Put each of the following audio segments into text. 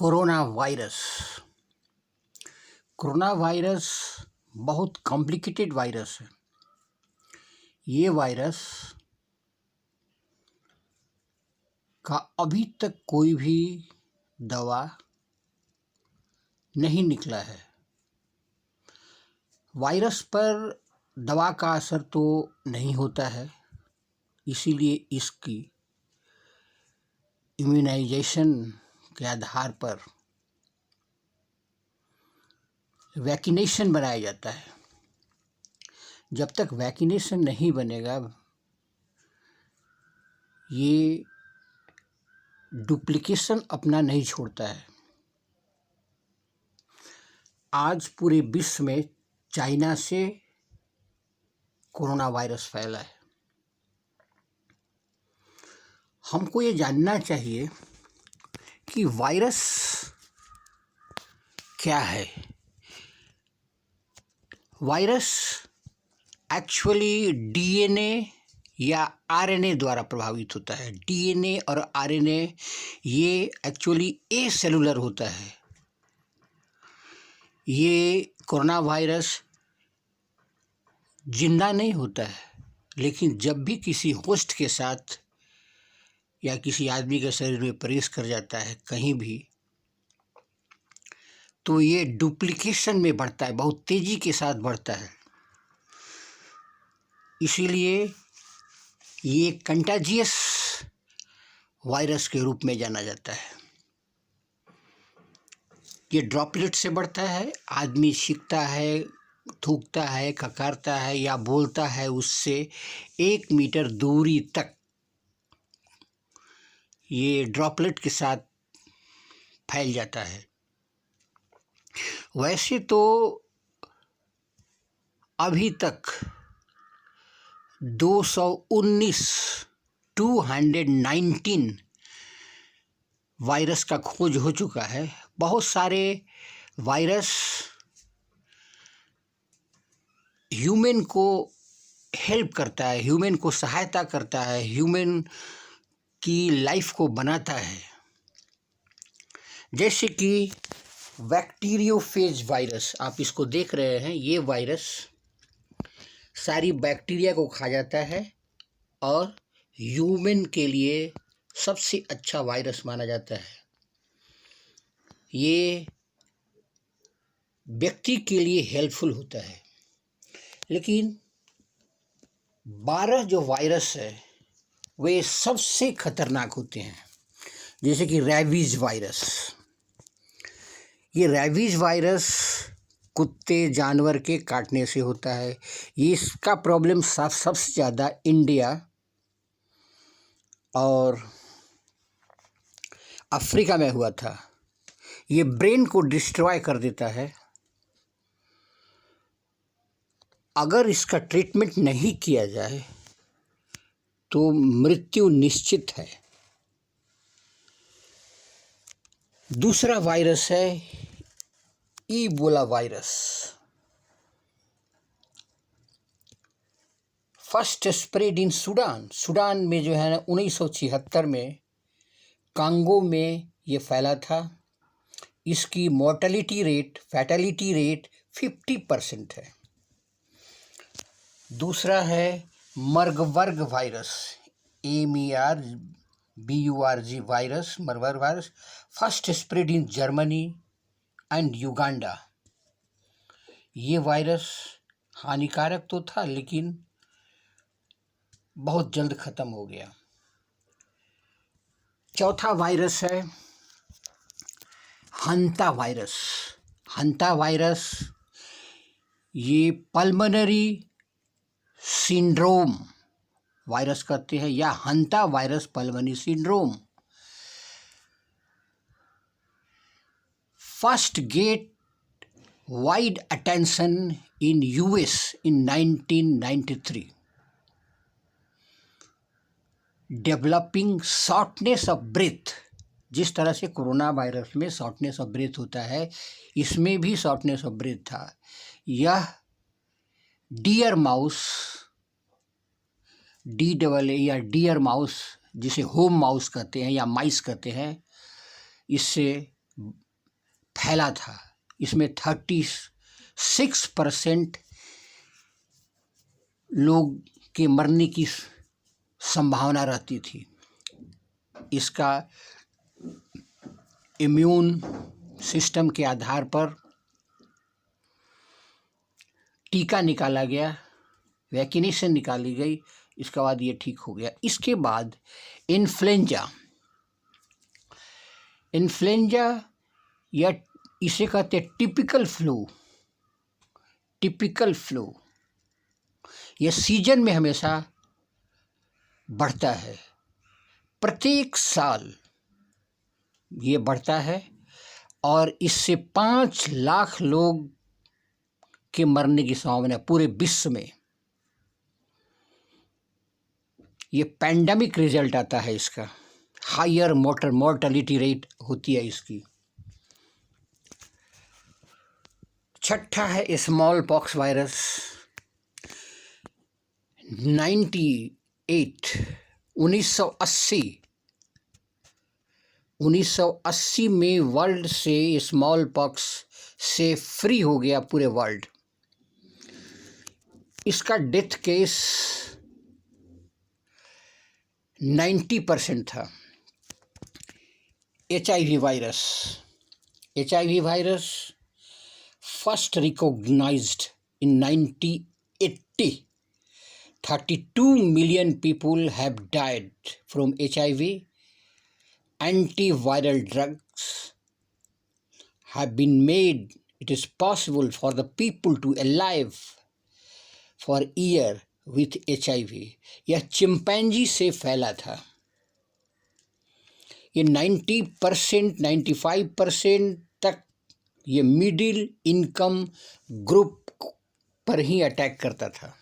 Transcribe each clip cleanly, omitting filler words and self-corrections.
Corona virus. Corona virus बहुत complicated virus है। ये वायरस का अभी तक कोई भी दवा नहीं निकला है। वायरस पर दवा का असर तो नहीं होता है, इसीलिए इसकी इम्यूनाइजेशन के आधार पर वैक्सीनेशन बनाया जाता है। जब तक वैक्सीनेशन नहीं बनेगा, ये डुप्लीकेशन अपना नहीं छोड़ता है। आज पूरे विश्व में चाइना से कोरोना वायरस फैला है। हमको ये जानना चाहिए कि वायरस क्या है। वायरस एक्चुअली डीएनए या आरएनए द्वारा प्रभावित होता है। डीएनए और आरएनए ये एक्चुअली ए सेलुलर होता है। ये कोरोना वायरस जिंदा नहीं होता है, लेकिन जब भी किसी होस्ट के साथ या किसी आदमी के शरीर में प्रवेश कर जाता है कहीं भी, तो ये डुप्लीकेशन में बढ़ता है, बहुत तेजी के साथ बढ़ता है। इसीलिए ये कंटाजियस वायरस के रूप में जाना जाता है। ये ड्रॉपलेट से बढ़ता है। आदमी छींकता है, थूकता है, खकारता है या बोलता है, उससे 1 मीटर दूरी तक ये ड्रॉपलेट के साथ फैल जाता है। वैसे तो अभी तक 219 वायरस का खोज हो चुका है। बहुत सारे वायरस ह्यूमन को हेल्प करता है, ह्यूमन को सहायता करता है, ह्यूमन की लाइफ को बनाता है। जैसे कि बैक्टीरियोफेज वायरस, आप इसको देख रहे हैं। ये वायरस सारी बैक्टीरिया को खा जाता है और ह्यूमन के लिए सबसे अच्छा वायरस माना जाता है। ये व्यक्ति के लिए हेल्पफुल होता है। लेकिन 12 जो वायरस है वे सबसे खतरनाक होते हैं। जैसे कि रैबीज वायरस। ये रैबीज वायरस कुत्ते जानवर के काटने से होता है। ये इसका प्रॉब्लम सबसे ज़्यादा इंडिया और अफ्रीका में हुआ था। ये ब्रेन को डिस्ट्रॉय कर देता है। अगर इसका ट्रीटमेंट नहीं किया जाए तो मृत्यु निश्चित है। दूसरा वायरस है इबोला वायरस। फर्स्ट स्प्रेड इन सूडान में जो है ना 1976 में कांगो में ये फैला था। इसकी फैटेलिटी रेट 50% है। दूसरा है Marburg virus, MERBURG virus, Marburg virus. First spread in Germany and Uganda. ये वायरस हानिकारक तो था, लेकिन बहुत जल्द खत्म हो गया। चौथा वायरस है हंता वायरस। हंता वायरस ये पल्मोनरी सिंड्रोम वायरस कहते हैं, या hanta virus pulmonary syndrome. First get wide attention in US in 1993। Developing shortness of breath. जिस तरह से कोरोना वायरस में शॉर्टनेस ऑफ ब्रेथ होता है, इसमें भी शॉर्टनेस ऑफ ब्रेथ था। यह डियर माउस, DAA या डियर माउस, जिसे होम माउस कहते हैं या माइस कहते हैं, इससे फैला था। इसमें 36% लोग के मरने की संभावना रहती थी। इसका इम्यून सिस्टम के आधार पर टीका निकाला गया, वैक्सीनेशन निकाली गई, इसके बाद ये ठीक हो गया। इसके बाद इन्फ्लुएंजा या इसे कहते हैं टिपिकल फ्लू, यह सीजन में हमेशा बढ़ता है। प्रत्येक साल ये बढ़ता है और इससे 5 लाख लोग के मरने की संभावना पूरे विश्व में। ये पैंडेमिक रिजल्ट आता है इसका, हायर मोर्टेलिटी रेट होती है इसकी। छठा है स्मॉल पॉक्स वायरस। 1980 में वर्ल्ड से स्मॉल पॉक्स से फ्री हो गया पूरे वर्ल्ड। इसका डेथ केस 90% था। HIV virus first recognised in 1980। 32 million people have died from HIV. Antiviral drugs have been made. It is possible for the people to alive for a year with HIV. यह chimpanzee से फैला था। ये 90% 95% तक ये middle income group पर ही attack करता था।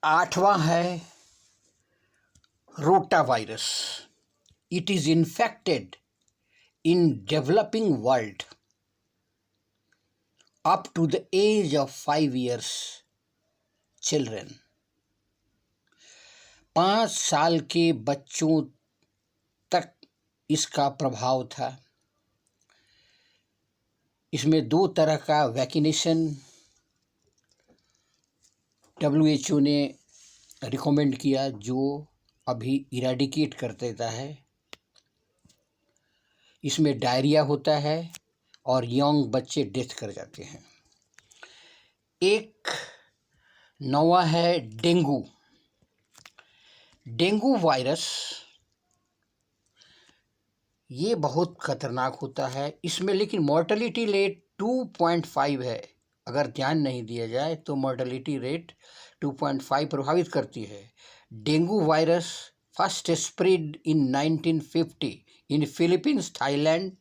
8वां है rotavirus. It is infected in developing world up to the age of 5 years children. 5 साल के बच्चों तक इसका प्रभाव था। इसमें 2 तरह का वैक्सीनेशन WHO ने रिकमेंड किया, जो अभी इरेडिकेट कर देता है। इसमें डायरिया होता है और यंग बच्चे डेथ कर जाते हैं। एक 9वां है डेंगू वायरस। ये बहुत खतरनाक होता है। इसमें लेकिन मोर्टेलिटी रेट 2.5 है। अगर ध्यान नहीं दिया जाए तो मोर्टेलिटी रेट 2.5 प्रभावित करती है। Dengue virus first spread in 1950 in Philippines, Thailand,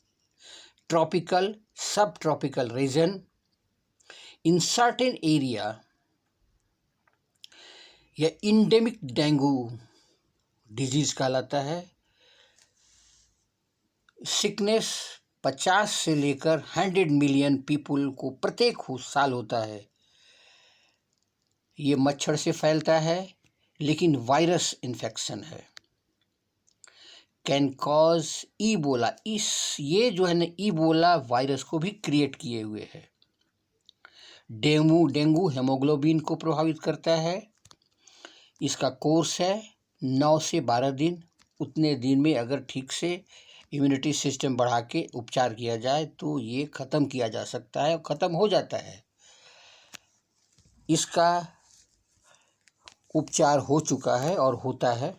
tropical subtropical region in certain area. यह इंडेमिक डेंगू डिजीज कहलाता है। सिकनेस 50 से लेकर 100 मिलियन पीपल को प्रत्येक साल होता है। ये मच्छर से फैलता है लेकिन वायरस इन्फेक्शन है। Can cause Ebola. ये जो है ना, ईबोला वायरस को भी क्रिएट किए हुए है। डेंगू हेमोग्लोबिन को प्रभावित करता है। इसका कोर्स है 9 से 12 दिन। उतने दिन में अगर ठीक से इम्यूनिटी सिस्टम बढ़ा के उपचार किया जाए तो ये ख़त्म किया जा सकता है और ख़त्म हो जाता है। इसका उपचार हो चुका है और होता है।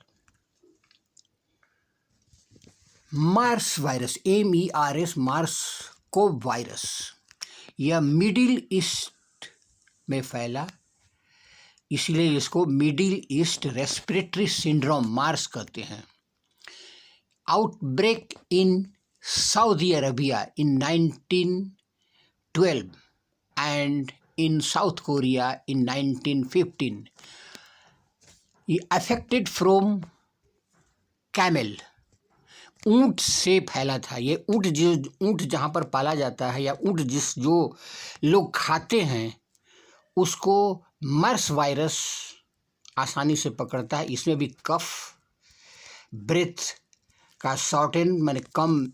MERS virus, MERS, MERS CoV virus, यह मिडिल ईस्ट में फैला, इसलिए इसको Middle East respiratory syndrome MERS कहते हैं। Outbreak in Saudi Arabia in 1912 and in South Korea in 1915। ये अफेक्टेड फ्रॉम कैमल, ऊंट से फैला था। ये ऊंट जहाँ पर पाला जाता है या ऊंट जो लोग खाते हैं उसको मर्स वायरस आसानी से पकड़ता है। इसमें भी कफ, ब्रेथ का शॉर्टेन माने कम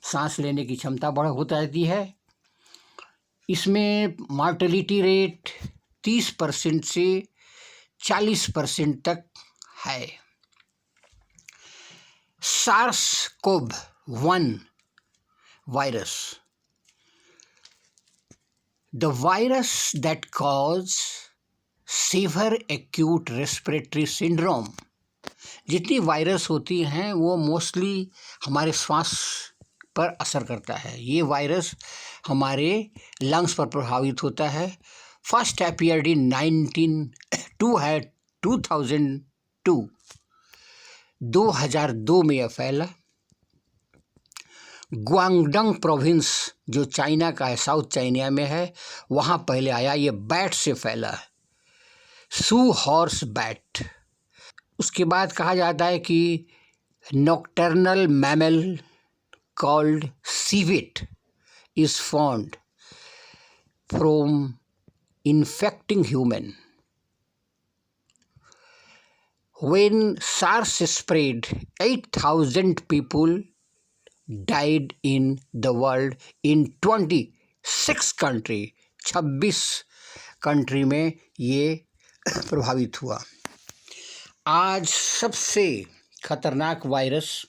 सांस लेने की क्षमता बढ़ होता रहती है। इसमें मॉर्टेलिटी रेट 30% से 40% तक है। SARS-CoV-1 virus, the virus that cause severe acute respiratory syndrome। जितनी वायरस होती हैं वो मोस्टली हमारे श्वास पर असर करता है। ये वायरस हमारे लंग्स पर प्रभावित होता है। फर्स्ट अपीयर्ड इन 2002 में यह फैला। ग्वांगडंग प्रोविंस जो चाइना का है, साउथ चाइना में है, वहाँ पहले आया। ये बैट से फैला, सू हॉर्स बैट। उसके बाद कहा जाता है कि nocturnal mammal called civet is formed from infecting human. When SARS spread, 8,000 people died in the world in 26 country। 26 country में ये प्रभावित हुआ। आज सबसे खतरनाक वायरस